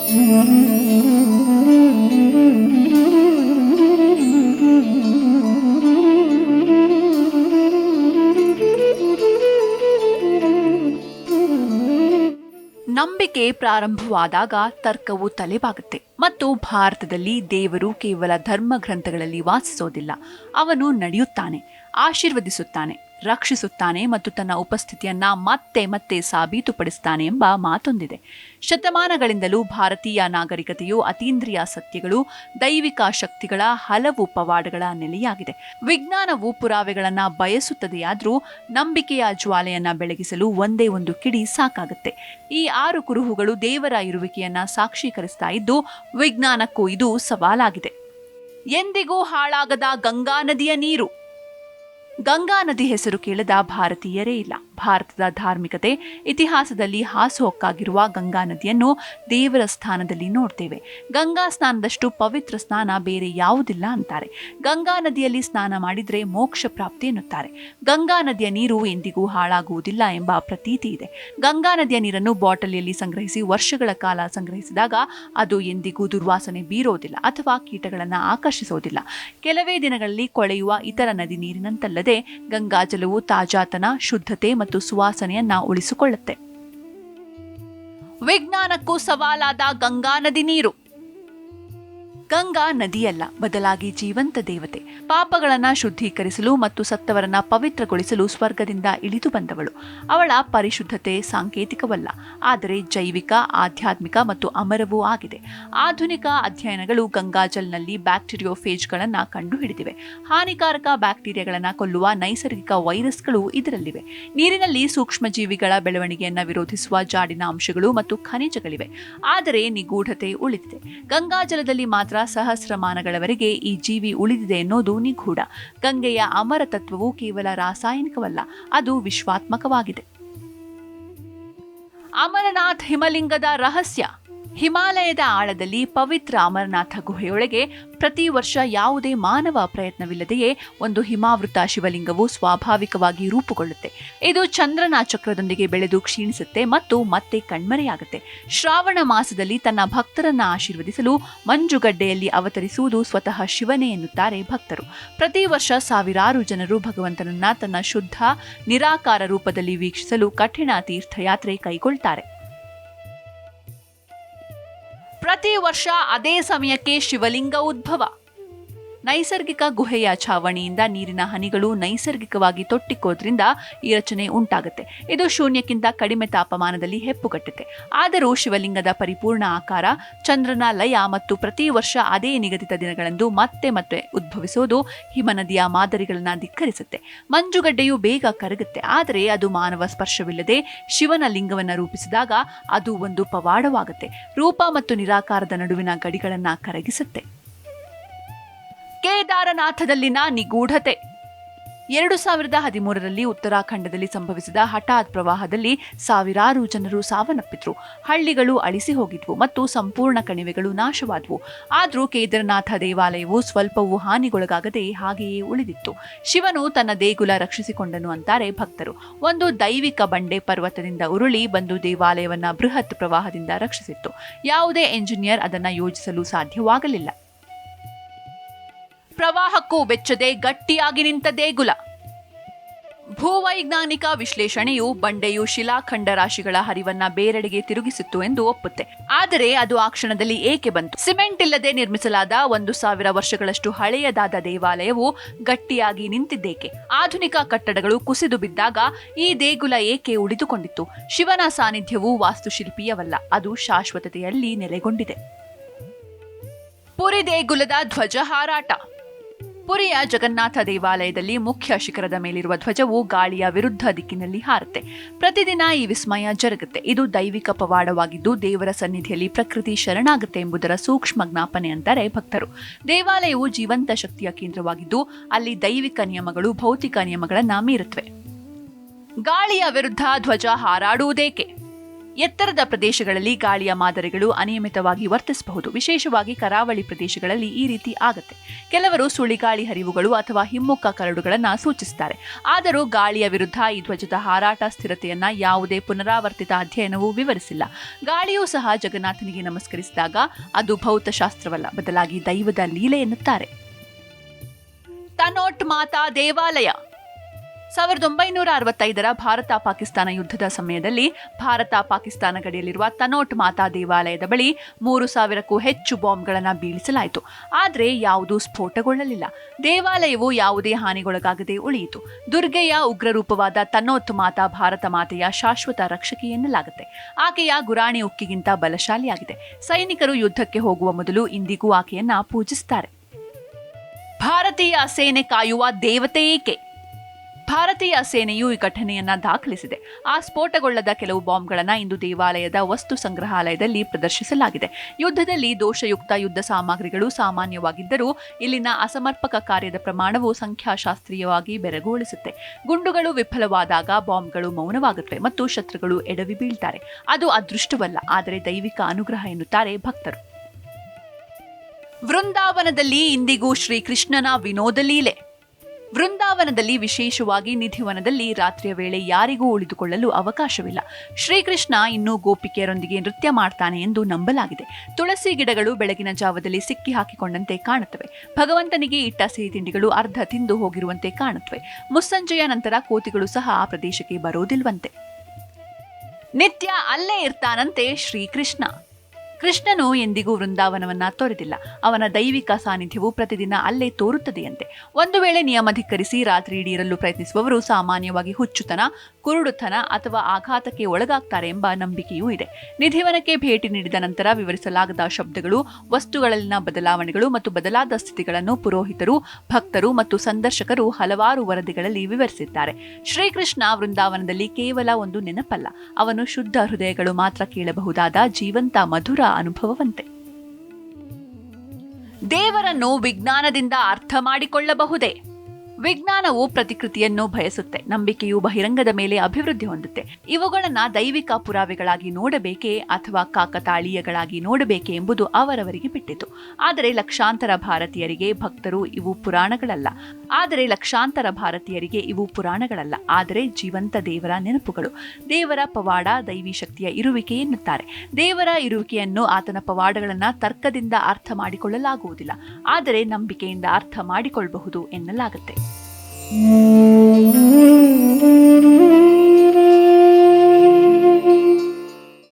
ನಂಬಿಕೆ ಪ್ರಾರಂಭವಾದಾಗ ತರ್ಕವು ತಲೆಬಾಗುತ್ತೆ ಮತ್ತು ಭಾರತದಲ್ಲಿ ದೇವರು ಕೇವಲ ಧರ್ಮ ಗ್ರಂಥಗಳಲ್ಲಿ ವಾಸಿಸೋದಿಲ್ಲ. ಅವನು ನಡೆಯುತ್ತಾನೆ, ಆಶೀರ್ವದಿಸುತ್ತಾನೆ, ರಕ್ಷಿಸುತ್ತಾನೆ ಮತ್ತು ತನ್ನ ಉಪಸ್ಥಿತಿಯನ್ನ ಮತ್ತೆ ಮತ್ತೆ ಸಾಬೀತುಪಡಿಸುತ್ತಾನೆ ಎಂಬ ಮಾತೊಂದಿದೆ. ಶತಮಾನಗಳಿಂದಲೂ ಭಾರತೀಯ ನಾಗರಿಕತೆಯು ಅತೀಂದ್ರಿಯ ಸತ್ಯಗಳು, ದೈವಿಕ ಶಕ್ತಿಗಳ ಹಲವು ಪವಾಡಗಳ ನೆಲೆಯಾಗಿದೆ. ವಿಜ್ಞಾನವು ಪುರಾವೆಗಳನ್ನ ಬಯಸುತ್ತದೆಯಾದರೂ ನಂಬಿಕೆಯ ಜ್ವಾಲೆಯನ್ನ ಬೆಳಗಿಸಲು ಒಂದೇ ಒಂದು ಕಿಡಿ ಸಾಕಾಗುತ್ತೆ. ಈ 6 ಕುರುಹುಗಳು ದೇವರ ಇರುವಿಕೆಯನ್ನ ಸಾಕ್ಷೀಕರಿಸ್ತಾ ಇದ್ದು ವಿಜ್ಞಾನಕ್ಕೂ ಇದು ಸವಾಲಾಗಿದೆ. ಎಂದಿಗೂ ಹಾಳಾಗದ ಗಂಗಾ ನದಿಯ ನೀರು. ಗಂಗಾ ನದಿ ಹೆಸರು ಕೇಳದ ಭಾರತೀಯರೇ ಇಲ್ಲ. ಭಾರತದ ಧಾರ್ಮಿಕತೆ ಇತಿಹಾಸದಲ್ಲಿ ಹಾಸುಹೊಕ್ಕಾಗಿರುವ ಗಂಗಾ ನದಿಯನ್ನು ದೇವರ ಸ್ಥಾನದಲ್ಲಿ ನೋಡ್ತೇವೆ. ಗಂಗಾ ಸ್ನಾನದಷ್ಟು ಪವಿತ್ರ ಸ್ನಾನ ಬೇರೆ ಯಾವುದಿಲ್ಲ ಅಂತಾರೆ. ಗಂಗಾ ನದಿಯಲ್ಲಿ ಸ್ನಾನ ಮಾಡಿದ್ರೆ ಮೋಕ್ಷ ಪ್ರಾಪ್ತಿ ಎನ್ನುತ್ತಾರೆ. ಗಂಗಾ ನದಿಯ ನೀರು ಎಂದಿಗೂ ಹಾಳಾಗುವುದಿಲ್ಲ ಎಂಬ ಪ್ರತೀತಿ ಇದೆ. ಗಂಗಾ ನದಿಯ ನೀರನ್ನು ಬಾಟಲಿಯಲ್ಲಿ ಸಂಗ್ರಹಿಸಿ ವರ್ಷಗಳ ಕಾಲ ಸಂಗ್ರಹಿಸಿದಾಗ ಅದು ಎಂದಿಗೂ ದುರ್ವಾಸನೆ ಬೀರೋದಿಲ್ಲ ಅಥವಾ ಕೀಟಗಳನ್ನು ಆಕರ್ಷಿಸೋದಿಲ್ಲ. ಕೆಲವೇ ದಿನಗಳಲ್ಲಿ ಕೊಳೆಯುವ ಇತರ ನದಿ ನೀರಿನಂತಲ್ಲದೆ ಗಂಗಾಜಲವು ತಾಜಾತನ, ಶುದ್ಧತೆ ಮತ್ತು ಸುವಾಸನೆಯನ್ನ ಉಳಿಸಿಕೊಳ್ಳುತ್ತೆ. ವಿಜ್ಞಾನಕ್ಕೂ ಸವಾಲಾದ ಗಂಗಾ ನದಿ ನೀರು. ಗಂಗಾ ನದಿಯಲ್ಲ, ಬದಲಾಗಿ ಜೀವಂತ ದೇವತೆ. ಪಾಪಗಳನ್ನ ಶುದ್ಧೀಕರಿಸಲು ಮತ್ತು ಸತ್ತವರನ್ನ ಪವಿತ್ರಗೊಳಿಸಲು ಸ್ವರ್ಗದಿಂದ ಇಳಿದು ಬಂದವಳು. ಅವಳ ಪರಿಶುದ್ಧತೆ ಸಾಂಕೇತಿಕವಲ್ಲ, ಆದರೆ ಜೈವಿಕ, ಆಧ್ಯಾತ್ಮಿಕ ಮತ್ತು ಅಮರವೂ ಆಗಿದೆ. ಆಧುನಿಕ ಅಧ್ಯಯನಗಳು ಗಂಗಾಜಲ್ನಲ್ಲಿ ಬ್ಯಾಕ್ಟೀರಿಯೋಫೇಜ್ಗಳನ್ನು ಕಂಡುಹಿಡಿದಿವೆ. ಹಾನಿಕಾರಕ ಬ್ಯಾಕ್ಟೀರಿಯಾಗಳನ್ನು ಕೊಲ್ಲುವ ನೈಸರ್ಗಿಕ ವೈರಸ್ಗಳು ಇದರಲ್ಲಿವೆ. ನೀರಿನಲ್ಲಿ ಸೂಕ್ಷ್ಮಜೀವಿಗಳ ಬೆಳವಣಿಗೆಯನ್ನು ವಿರೋಧಿಸುವ ಜಾಡಿನ ಅಂಶಗಳು ಮತ್ತು ಖನಿಜಗಳಿವೆ. ಆದರೆ ನಿಗೂಢತೆ ಉಳಿದಿದೆ. ಗಂಗಾಜಲದಲ್ಲಿ ಮಾತ್ರ ಸಹಸ್ರಮಾನಗಳವರೆಗೆ ಈ ಜೀವಿ ಉಳಿದಿದೆ ಎನ್ನುವುದು ನಿಗೂಢ. ಗಂಗೆಯ ಅಮರ ತತ್ವವು ಕೇವಲ ರಾಸಾಯನಿಕವಲ್ಲ, ಅದು ವಿಶ್ವಾತ್ಮಕವಾಗಿದೆ. ಅಮರನಾಥ್ ಹಿಮಲಿಂಗದ ರಹಸ್ಯ. ಹಿಮಾಲಯದ ಆಳದಲ್ಲಿ ಪವಿತ್ರ ಅಮರನಾಥ ಗುಹೆಯೊಳಗೆ ಪ್ರತಿ ವರ್ಷ ಯಾವುದೇ ಮಾನವ ಪ್ರಯತ್ನವಿಲ್ಲದೆಯೇ ಒಂದು ಹಿಮಾವೃತ ಶಿವಲಿಂಗವು ಸ್ವಾಭಾವಿಕವಾಗಿ ರೂಪುಗೊಳ್ಳುತ್ತೆ. ಇದು ಚಂದ್ರನ ಚಕ್ರದೊಂದಿಗೆ ಬೆಳೆದು ಕ್ಷೀಣಿಸುತ್ತೆ ಮತ್ತು ಮತ್ತೆ ಕಣ್ಮರೆಯಾಗುತ್ತೆ. ಶ್ರಾವಣ ಮಾಸದಲ್ಲಿ ತನ್ನ ಭಕ್ತರನ್ನ ಆಶೀರ್ವದಿಸಲು ಮಂಜುಗಡ್ಡೆಯಲ್ಲಿ ಅವತರಿಸುವುದು ಸ್ವತಃ ಶಿವನೇ ಎನ್ನುತ್ತಾರೆ ಭಕ್ತರು. ಪ್ರತಿ ವರ್ಷ ಸಾವಿರಾರು ಜನರು ಭಗವಂತನನ್ನ ತನ್ನ ಶುದ್ಧ ನಿರಾಕಾರ ರೂಪದಲ್ಲಿ ವೀಕ್ಷಿಸಲು ಕಠಿಣ ತೀರ್ಥಯಾತ್ರೆ ಕೈಗೊಳ್ತಾರೆ. ಪ್ರತಿ ವರ್ಷ ಅದೇ ಸಮಯಕ್ಕೆ ಶಿವಲಿಂಗ ಉದ್ಭವ. ನೈಸರ್ಗಿಕ ಗುಹೆಯ ಛಾವಣಿಯಿಂದ ನೀರಿನ ಹನಿಗಳು ನೈಸರ್ಗಿಕವಾಗಿ ತೊಟ್ಟಿಕ್ಕೋದ್ರಿಂದ ಈ ರಚನೆ ಉಂಟಾಗುತ್ತೆ. ಇದು ಶೂನ್ಯಕ್ಕಿಂತ ಕಡಿಮೆ ತಾಪಮಾನದಲ್ಲಿ ಹೆಪ್ಪುಗಟ್ಟುತ್ತೆ. ಆದರೂ ಶಿವಲಿಂಗದ ಪರಿಪೂರ್ಣ ಆಕಾರ, ಚಂದ್ರನ ಲಯ ಮತ್ತು ಪ್ರತಿ ವರ್ಷ ಅದೇ ನಿಗದಿತ ದಿನಗಳಂದು ಮತ್ತೆ ಮತ್ತೆ ಉದ್ಭವಿಸೋದು ಹಿಮನದಿಯ ಮಾದರಿಗಳನ್ನ ಧಿಕ್ಕರಿಸುತ್ತೆ. ಮಂಜುಗಡ್ಡೆಯು ಬೇಗ ಕರಗುತ್ತೆ, ಆದರೆ ಅದು ಮಾನವ ಸ್ಪರ್ಶವಿಲ್ಲದೆ ಶಿವನ ಲಿಂಗವನ್ನು ರೂಪಿಸಿದಾಗ ಅದು ಒಂದು ಪವಾಡವಾಗುತ್ತೆ. ರೂಪ ಮತ್ತು ನಿರಾಕಾರದ ನಡುವಿನ ಗಡಿಗಳನ್ನ ಕರಗಿಸುತ್ತೆ. ಕೇದಾರನಾಥದಲ್ಲಿನ ನಿಗೂಢತೆ. 2013ರಲ್ಲಿ ಉತ್ತರಾಖಂಡದಲ್ಲಿ ಸಂಭವಿಸಿದ ಹಠಾತ್ ಪ್ರವಾಹದಲ್ಲಿ ಸಾವಿರಾರು ಜನರು ಸಾವನ್ನಪ್ಪಿದ್ರು. ಹಳ್ಳಿಗಳು ಅಳಿಸಿ ಹೋಗಿದ್ವು ಮತ್ತು ಸಂಪೂರ್ಣ ಕಣಿವೆಗಳು ನಾಶವಾದವು. ಆದರೂ ಕೇದಾರನಾಥ ದೇವಾಲಯವು ಸ್ವಲ್ಪವೂ ಹಾನಿಗೊಳಗಾಗದೆ ಹಾಗೆಯೇ ಉಳಿದಿತ್ತು. ಶಿವನು ತನ್ನ ದೇಗುಲ ರಕ್ಷಿಸಿಕೊಂಡನು ಅಂತಾರೆ ಭಕ್ತರು. ಒಂದು ದೈವಿಕ ಬಂಡೆ ಪರ್ವತದಿಂದ ಉರುಳಿ ಬಂದು ದೇವಾಲಯವನ್ನ ಬೃಹತ್ ಪ್ರವಾಹದಿಂದ ರಕ್ಷಿಸಿತ್ತು. ಯಾವುದೇ ಎಂಜಿನಿಯರ್ ಅದನ್ನು ಯೋಜಿಸಲು ಸಾಧ್ಯವಾಗಲಿಲ್ಲ. ಪ್ರವಾಹಕ್ಕೂ ಬೆಚ್ಚದೆ ಗಟ್ಟಿಯಾಗಿ ನಿಂತ ದೇಗುಲ. ಭೂವೈಜ್ಞಾನಿಕ ವಿಶ್ಲೇಷಣೆಯು ಬಂಡೆಯು ಶಿಲಾಖಂಡ ರಾಶಿಗಳ ಹರಿವನ್ನ ಬೇರೆಡೆಗೆ ತಿರುಗಿಸಿತ್ತು ಎಂದು ಒಪ್ಪುತ್ತೆ. ಆದರೆ ಅದು ಆ ಕ್ಷಣದಲ್ಲಿ ಏಕೆ ಬಂತು? ಸಿಮೆಂಟ್ ಇಲ್ಲದೆ ನಿರ್ಮಿಸಲಾದ 1000 ವರ್ಷಗಳಷ್ಟು ಹಳೆಯದಾದ ದೇವಾಲಯವು ಗಟ್ಟಿಯಾಗಿ ನಿಂತಿದ್ದೇಕೆ? ಆಧುನಿಕ ಕಟ್ಟಡಗಳು ಕುಸಿದು ಬಿದ್ದಾಗ ಈ ದೇಗುಲ ಏಕೆ ಉಳಿದುಕೊಂಡಿತ್ತು? ಶಿವನ ಸಾನ್ನಿಧ್ಯವು ವಾಸ್ತುಶಿಲ್ಪೀಯವಲ್ಲ, ಅದು ಶಾಶ್ವತತೆಯಲ್ಲಿ ನೆಲೆಗೊಂಡಿದೆ. ಪುರಿ ದೇಗುಲದ ಧ್ವಜ ಹಾರಾಟ. ಪುರಿಯ ಜಗನ್ನಾಥ ದೇವಾಲಯದಲ್ಲಿ ಮುಖ್ಯ ಶಿಖರದ ಮೇಲಿರುವ ಧ್ವಜವು ಗಾಳಿಯ ವಿರುದ್ಧ ದಿಕ್ಕಿನಲ್ಲಿ ಹಾರುತ್ತೆ. ಪ್ರತಿದಿನ ಈ ವಿಸ್ಮಯ ಜರುಗುತ್ತೆ. ಇದು ದೈವಿಕ ಪವಾಡವಾಗಿದ್ದು ದೇವರ ಸನ್ನಿಧಿಯಲ್ಲಿ ಪ್ರಕೃತಿ ಶರಣಾಗುತ್ತೆ ಎಂಬುದರ ಸೂಕ್ಷ್ಮ ಜ್ಞಾಪನೆ ಅಂತಾರೆ ಭಕ್ತರು. ದೇವಾಲಯವು ಜೀವಂತ ಶಕ್ತಿಯ ಕೇಂದ್ರವಾಗಿದ್ದು ಅಲ್ಲಿ ದೈವಿಕ ನಿಯಮಗಳು ಭೌತಿಕ ನಿಯಮಗಳನ್ನು ಮೀರುತ್ತವೆ. ಗಾಳಿಯ ವಿರುದ್ಧ ಧ್ವಜ ಹಾರಾಡುವುದೇಕೆ? ಎತ್ತರದ ಪ್ರದೇಶಗಳಲ್ಲಿ ಗಾಳಿಯ ಮಾದರಿಗಳು ಅನಿಯಮಿತವಾಗಿ ವರ್ತಿಸಬಹುದು. ವಿಶೇಷವಾಗಿ ಕರಾವಳಿ ಪ್ರದೇಶಗಳಲ್ಲಿ ಈ ರೀತಿ ಆಗುತ್ತೆ. ಕೆಲವರು ಸುಳಿಗಾಳಿ ಹರಿವುಗಳು ಅಥವಾ ಹಿಮ್ಮುಖ ಕರಡುಗಳನ್ನು ಸೂಚಿಸುತ್ತಾರೆ. ಆದರೂ ಗಾಳಿಯ ವಿರುದ್ಧ ಈ ಧ್ವಜದ ಹಾರಾಟ ಸ್ಥಿರತೆಯನ್ನ ಯಾವುದೇ ಪುನರಾವರ್ತಿತ ಅಧ್ಯಯನವೂ ವಿವರಿಸಿಲ್ಲ. ಗಾಳಿಯೂ ಸಹ ಜಗನ್ನಾಥನಿಗೆ ನಮಸ್ಕರಿಸಿದಾಗ ಅದು ಭೌತಶಾಸ್ತ್ರವಲ್ಲ, ಬದಲಾಗಿ ದೈವದ ಲೀಲೆ ಎನ್ನುತ್ತಾರೆ. ತನೋಟ್ ಮಾತಾ ದೇವಾಲಯ 1965ರ ಭಾರತ ಪಾಕಿಸ್ತಾನ ಯುದ್ಧದ ಸಮಯದಲ್ಲಿ ಭಾರತ ಪಾಕಿಸ್ತಾನ ಗಡಿಯಲ್ಲಿರುವ ತನೋಟ್ ಮಾತಾ ದೇವಾಲಯದ ಬಳಿ 3000ಕ್ಕೂ ಹೆಚ್ಚು ಬಾಂಬ್ಗಳನ್ನು ಬೀಳಿಸಲಾಯಿತು. ಆದರೆ ಯಾವುದೂ ಸ್ಫೋಟಗೊಳ್ಳಲಿಲ್ಲ. ದೇವಾಲಯವು ಯಾವುದೇ ಹಾನಿಗೊಳಗಾಗದೆ ಉಳಿಯಿತು. ದುರ್ಗೆಯ ಉಗ್ರರೂಪವಾದ ತನೋಟ್ ಮಾತಾ ಭಾರತ ಮಾತೆಯ ಶಾಶ್ವತ ರಕ್ಷಕಿ ಎನ್ನಲಾಗುತ್ತೆ. ಆಕೆಯ ಗುರಾಣಿ ಉಕ್ಕಿಗಿಂತ ಬಲಶಾಲಿಯಾಗಿದೆ. ಸೈನಿಕರು ಯುದ್ಧಕ್ಕೆ ಹೋಗುವ ಮೊದಲು ಇಂದಿಗೂ ಆಕೆಯನ್ನ ಪೂಜಿಸುತ್ತಾರೆ. ಭಾರತೀಯ ಸೇನೆ ಕಾಯುವ ದೇವತೆ ಏಕೆ? ಭಾರತೀಯ ಸೇನೆಯು ಈ ಘಟನೆಯನ್ನ ದಾಖಲಿಸಿದೆ. ಆ ಸ್ಫೋಟಗೊಳ್ಳದ ಕೆಲವು ಬಾಂಬ್ಗಳನ್ನು ಇಂದು ದೇವಾಲಯದ ವಸ್ತು ಸಂಗ್ರಹಾಲಯದಲ್ಲಿ ಪ್ರದರ್ಶಿಸಲಾಗಿದೆ. ಯುದ್ಧದಲ್ಲಿ ದೋಷಯುಕ್ತ ಯುದ್ಧ ಸಾಮಗ್ರಿಗಳು ಸಾಮಾನ್ಯವಾಗಿದ್ದರೂ ಇಲ್ಲಿನ ಅಸಮರ್ಪಕ ಕಾರ್ಯದ ಪ್ರಮಾಣವು ಸಂಖ್ಯಾಶಾಸ್ತ್ರೀಯವಾಗಿ ಬೆರಗುಗೊಳಿಸುತ್ತೆ. ಗುಂಡುಗಳು ವಿಫಲವಾದಾಗ ಬಾಂಬ್ಗಳು ಮೌನವಾಗುತ್ತವೆ ಮತ್ತು ಶತ್ರುಗಳು ಎಡವಿ ಬೀಳ್ತಾರೆ. ಅದು ಅದೃಷ್ಟವಲ್ಲ, ಆದರೆ ದೈವಿಕ ಅನುಗ್ರಹ ಎನ್ನುತ್ತಾರೆ ಭಕ್ತರು. ವೃಂದಾವನದಲ್ಲಿ ಇಂದಿಗೂ ಶ್ರೀಕೃಷ್ಣನ ವಿನೋದ ಲೀಲೆ. ವೃಂದಾವನದಲ್ಲಿ, ವಿಶೇಷವಾಗಿ ನಿಧಿವನದಲ್ಲಿ ರಾತ್ರಿಯ ವೇಳೆ ಯಾರಿಗೂ ಉಳಿದುಕೊಳ್ಳಲು ಅವಕಾಶವಿಲ್ಲ. ಶ್ರೀಕೃಷ್ಣ ಇನ್ನೂ ಗೋಪಿಕೆಯರೊಂದಿಗೆ ನೃತ್ಯ ಮಾಡ್ತಾನೆ ಎಂದು ನಂಬಲಾಗಿದೆ. ತುಳಸಿ ಗಿಡಗಳು ಬೆಳಗಿನ ಜಾವದಲ್ಲಿ ಸಿಕ್ಕಿ ಹಾಕಿಕೊಂಡಂತೆ ಕಾಣುತ್ತವೆ. ಭಗವಂತನಿಗೆ ಇಟ್ಟ ಸಿಹಿ ತಿಂಡಿಗಳು ಅರ್ಧ ತಿಂದು ಹೋಗಿರುವಂತೆ ಕಾಣುತ್ತವೆ. ಮುಸ್ಸಂಜೆಯ ನಂತರ ಕೋತಿಗಳು ಸಹ ಆ ಪ್ರದೇಶಕ್ಕೆ ಬರೋದಿಲ್ವಂತೆ. ನಿತ್ಯ ಅಲ್ಲೇ ಇರ್ತಾನಂತೆ ಶ್ರೀಕೃಷ್ಣ. ಕೃಷ್ಣನು ಎಂದಿಗೂ ವೃಂದಾವನವನ್ನ ತೊರೆದಿಲ್ಲ. ಅವನ ದೈವಿಕ ಸಾನ್ನಿಧ್ಯವು ಪ್ರತಿದಿನ ಅಲ್ಲೇ ತೋರುತ್ತದೆಯಂತೆ. ಒಂದು ವೇಳೆ ನಿಯಮಧಿಕ್ಕರಿಸಿ ರಾತ್ರಿ ಇಡೀ ಇರಲು ಪ್ರಯತ್ನಿಸುವವರು ಸಾಮಾನ್ಯವಾಗಿ ಹುಚ್ಚುತನ, ಕುರುಡುತನ ಅಥವಾ ಆಘಾತಕ್ಕೆ ಒಳಗಾಗ್ತಾರೆ ಎಂಬ ನಂಬಿಕೆಯೂ ಇದೆ. ನಿಧಿವನಕ್ಕೆ ಭೇಟಿ ನೀಡಿದ ನಂತರ ವಿವರಿಸಲಾಗದ ಶಬ್ದಗಳು, ವಸ್ತುಗಳಲ್ಲಿನ ಬದಲಾವಣೆಗಳು ಮತ್ತು ಬದಲಾದ ಸ್ಥಿತಿಗಳನ್ನು ಪುರೋಹಿತರು, ಭಕ್ತರು ಮತ್ತು ಸಂದರ್ಶಕರು ಹಲವಾರು ವರದಿಗಳಲ್ಲಿ ವಿವರಿಸಿದ್ದಾರೆ. ಶ್ರೀಕೃಷ್ಣ ವೃಂದಾವನದಲ್ಲಿ ಕೇವಲ ಒಂದು ನೆನಪಲ್ಲ, ಅವನು ಶುದ್ಧ ಹೃದಯಗಳು ಮಾತ್ರ ಕೇಳಬಹುದಾದ ಜೀವಂತ ಮಧುರ ಅನುಭವವಂತೆ. ದೇವರನ್ನು ವಿಜ್ಞಾನದಿಂದ ಅರ್ಥ ಮಾಡಿಕೊಳ್ಳಬಹುದೇ? ವಿಜ್ಞಾನವು ಪ್ರತಿಕೃತಿಯನ್ನು ಬಯಸುತ್ತೆ. ನಂಬಿಕೆಯು ಬಹಿರಂಗದ ಮೇಲೆ ಅಭಿವೃದ್ಧಿ ಹೊಂದುತ್ತೆ. ಇವುಗಳನ್ನ ದೈವಿಕ ಪುರಾವೆಗಳಾಗಿ ನೋಡಬೇಕೇ ಅಥವಾ ಕಾಕತಾಳೀಯಗಳಾಗಿ ನೋಡಬೇಕೆ ಎಂಬುದು ಅವರವರಿಗೆ ಬಿಟ್ಟಿತು. ಆದರೆ ಲಕ್ಷಾಂತರ ಭಾರತೀಯರಿಗೆ ಇವು ಪುರಾಣಗಳಲ್ಲ, ಆದರೆ ಜೀವಂತ ದೇವರ ನೆನಪುಗಳು. ದೇವರ ಪವಾಡ ದೈವಿ ಶಕ್ತಿಯ ಇರುವಿಕೆ ಎನ್ನುತ್ತಾರೆ. ದೇವರ ಇರುವಿಕೆಯನ್ನು, ಆತನ ಪವಾಡಗಳನ್ನ ತರ್ಕದಿಂದ ಅರ್ಥ ಮಾಡಿಕೊಳ್ಳಲಾಗುವುದಿಲ್ಲ, ಆದರೆ ನಂಬಿಕೆಯಿಂದ ಅರ್ಥ ಮಾಡಿಕೊಳ್ಳಬಹುದು ಎನ್ನಲಾಗುತ್ತೆ.